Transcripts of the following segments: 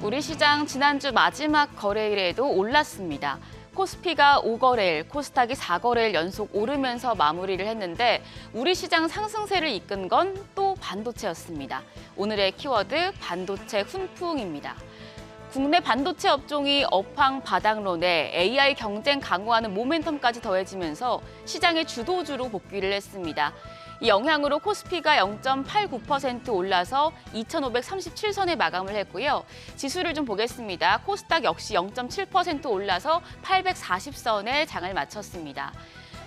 우리 시장 지난주 마지막 거래일에도 올랐습니다. 코스피가 5거래일, 코스닥이 4거래일 연속 오르면서 마무리를 했는데 우리 시장 상승세를 이끈 건 또 반도체였습니다. 오늘의 키워드 반도체 훈풍입니다. 국내 반도체 업종이 업황 바닥론에 AI 경쟁 강화하는 모멘텀까지 더해지면서 시장의 주도주로 복귀를 했습니다. 이 영향으로 코스피가 0.89% 올라서 2,537선에 마감을 했고요. 지수를 좀 보겠습니다. 코스닥 역시 0.7% 올라서 840선에 장을 마쳤습니다.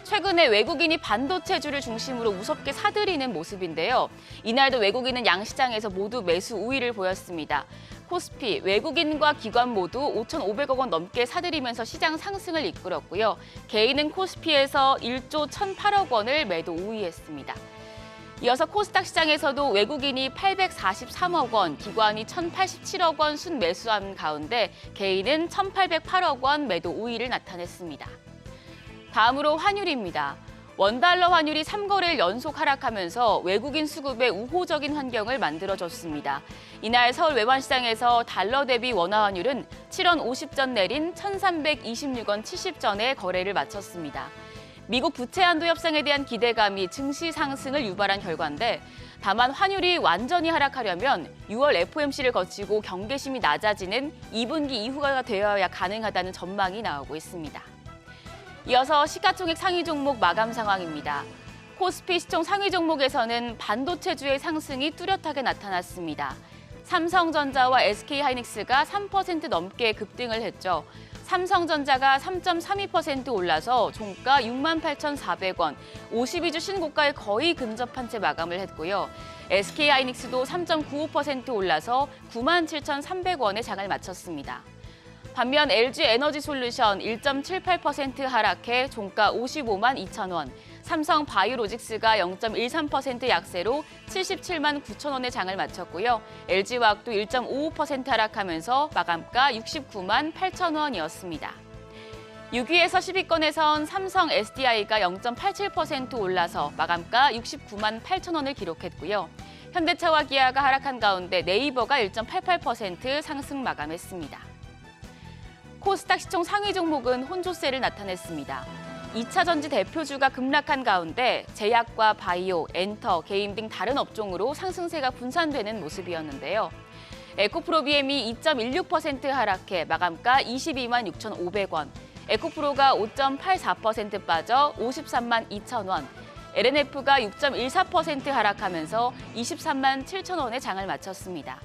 최근에 외국인이 반도체주를 중심으로 무섭게 사들이는 모습인데요. 이날도 외국인은 양시장에서 모두 매수 우위를 보였습니다. 코스피, 외국인과 기관 모두 5,500억 원 넘게 사들이면서 시장 상승을 이끌었고요. 개인은 코스피에서 1조 1,008억 원을 매도 우위했습니다. 이어서 코스닥 시장에서도 외국인이 843억 원, 기관이 1,087억 원 순매수한 가운데 개인은 1,808억 원 매도 우위를 나타냈습니다. 다음으로 환율입니다. 원달러 환율이 3거래일 연속 하락하면서 외국인 수급에 우호적인 환경을 만들어줬습니다. 이날 서울 외환시장에서 달러 대비 원화 환율은 7원 50전 내린 1,326원 70전에 거래를 마쳤습니다. 미국 부채 한도 협상에 대한 기대감이 증시 상승을 유발한 결과인데 다만 환율이 완전히 하락하려면 6월 FOMC를 거치고 경계심이 낮아지는 2분기 이후가 되어야 가능하다는 전망이 나오고 있습니다. 이어서 시가총액 상위 종목 마감 상황입니다. 코스피 시총 상위 종목에서는 반도체주의 상승이 뚜렷하게 나타났습니다. 삼성전자와 SK하이닉스가 3% 넘게 급등을 했죠. 삼성전자가 3.32% 올라서 종가 68,400원, 52주 신고가에 거의 근접한 채 마감을 했고요. SK하이닉스도 3.95% 올라서 97,300원에 장을 마쳤습니다. 반면 LG에너지솔루션 1.78% 하락해 종가 55만 2천 원, 삼성바이오로직스가 0.13% 약세로 77만 9천 원에 장을 마쳤고요. LG화학도 1.55% 하락하면서 마감가 69만 8천 원이었습니다. 6위에서 10위권에선 삼성 SDI가 0.87% 올라서 마감가 69만 8천 원을 기록했고요. 현대차와 기아가 하락한 가운데 네이버가 1.88% 상승 마감했습니다. 코스닥 시총 상위 종목은 혼조세를 나타냈습니다. 2차 전지 대표주가 급락한 가운데 제약과 바이오, 엔터, 게임 등 다른 업종으로 상승세가 분산되는 모습이었는데요. 에코프로비엠이 2.16% 하락해 마감가 22만 6,500원, 에코프로가 5.84% 빠져 53만 2천 원, LNF가 6.14% 하락하면서 23만 7천 원에 장을 마쳤습니다.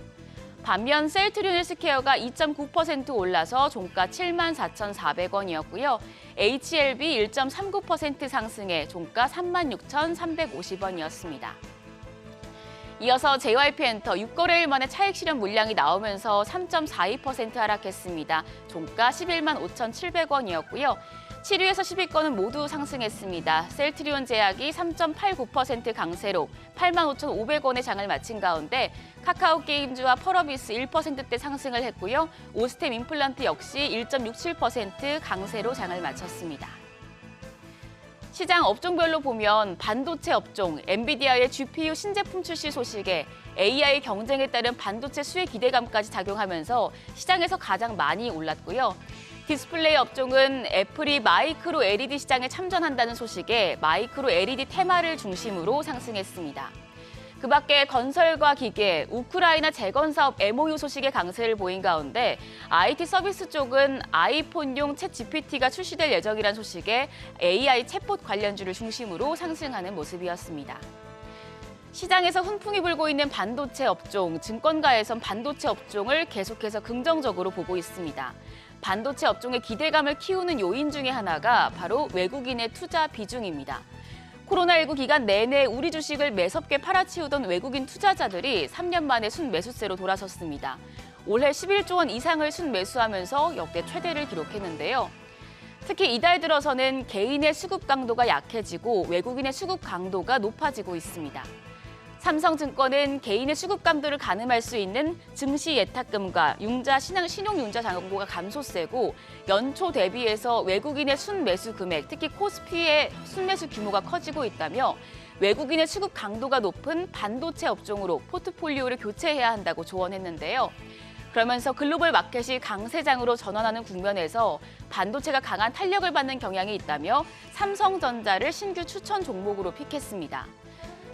반면 셀트리온 헬스케어가 2.9% 올라서 종가 7만 4,400원이었고요. HLB 1.39% 상승해 종가 36,350원이었습니다. 이어서 JYP엔터 6거래일 만에 차익 실현 물량이 나오면서 3.42% 하락했습니다. 종가 11만 5,700원이었고요. 7위에서 10위권은 모두 상승했습니다. 셀트리온 제약이 3.89% 강세로 8만 5,500원에 장을 마친 가운데 카카오게임즈와 펄어비스 1%대 상승을 했고요. 오스템 임플란트 역시 1.67% 강세로 장을 마쳤습니다. 시장 업종별로 보면 반도체 업종, 엔비디아의 GPU 신제품 출시 소식에 AI 경쟁에 따른 반도체 수혜 기대감까지 작용하면서 시장에서 가장 많이 올랐고요. 디스플레이 업종은 애플이 마이크로 LED 시장에 참전한다는 소식에 마이크로 LED 테마를 중심으로 상승했습니다. 그 밖에 건설과 기계, 우크라이나 재건 사업 MOU 소식에 강세를 보인 가운데 IT 서비스 쪽은 아이폰용 챗 GPT가 출시될 예정이란 소식에 AI 챗봇 관련주를 중심으로 상승하는 모습이었습니다. 시장에서 훈풍이 불고 있는 반도체 업종, 증권가에선 반도체 업종을 계속해서 긍정적으로 보고 있습니다. 반도체 업종의 기대감을 키우는 요인 중에 하나가 바로 외국인의 투자 비중입니다. 코로나19 기간 내내 우리 주식을 매섭게 팔아치우던 외국인 투자자들이 3년 만에 순매수세로 돌아섰습니다. 올해 11조 원 이상을 순매수하면서 역대 최대를 기록했는데요. 특히 이달 들어서는 개인의 수급 강도가 약해지고 외국인의 수급 강도가 높아지고 있습니다. 삼성증권은 개인의 수급 감도를 가늠할 수 있는 증시 예탁금과 신용융자 잔고가 감소세고 연초 대비해서 외국인의 순매수 금액, 특히 코스피의 순매수 규모가 커지고 있다며 외국인의 수급 강도가 높은 반도체 업종으로 포트폴리오를 교체해야 한다고 조언했는데요. 그러면서 글로벌 마켓이 강세장으로 전환하는 국면에서 반도체가 강한 탄력을 받는 경향이 있다며 삼성전자를 신규 추천 종목으로 픽했습니다.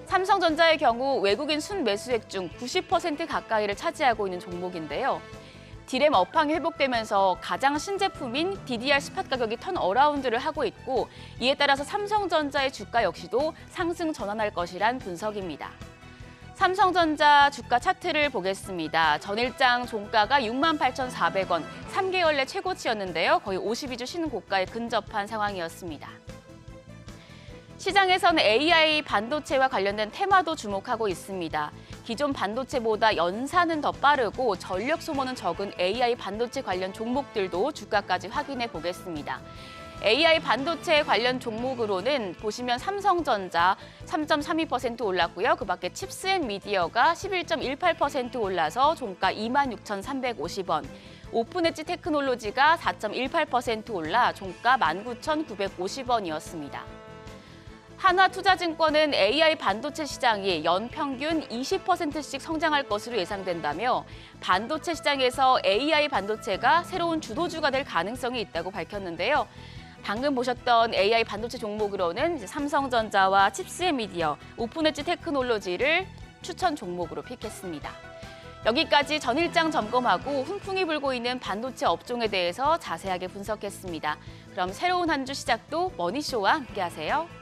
삼성전자의 경우 외국인 순매수액 중 90% 가까이를 차지하고 있는 종목인데요. 디램 업황이 회복되면서 가장 신제품인 DDR 스팟 가격이 턴어라운드를 하고 있고 이에 따라서 삼성전자의 주가 역시도 상승 전환할 것이란 분석입니다. 삼성전자 주가 차트를 보겠습니다. 전일장 종가가 68,400원, 3개월 내 최고치였는데요. 거의 52주 신고가에 근접한 상황이었습니다. 시장에서는 AI 반도체와 관련된 테마도 주목하고 있습니다. 기존 반도체보다 연산은 더 빠르고 전력 소모는 적은 AI 반도체 관련 종목들도 주가까지 확인해 보겠습니다. AI 반도체 관련 종목으로는 보시면 삼성전자 3.32% 올랐고요. 그 밖에 칩스앤미디어가 11.18% 올라서 종가 26,350원. 오픈엣지 테크놀로지가 4.18% 올라 종가 19,950원이었습니다. 한화투자증권은 AI 반도체 시장이 연평균 20%씩 성장할 것으로 예상된다며 반도체 시장에서 AI 반도체가 새로운 주도주가 될 가능성이 있다고 밝혔는데요. 방금 보셨던 AI 반도체 종목으로는 삼성전자와 칩스앤미디어, 오픈엣지 테크놀로지를 추천 종목으로 픽했습니다. 여기까지 전일장 점검하고 훈풍이 불고 있는 반도체 업종에 대해서 자세하게 분석했습니다. 그럼 새로운 한 주 시작도 머니쇼와 함께하세요.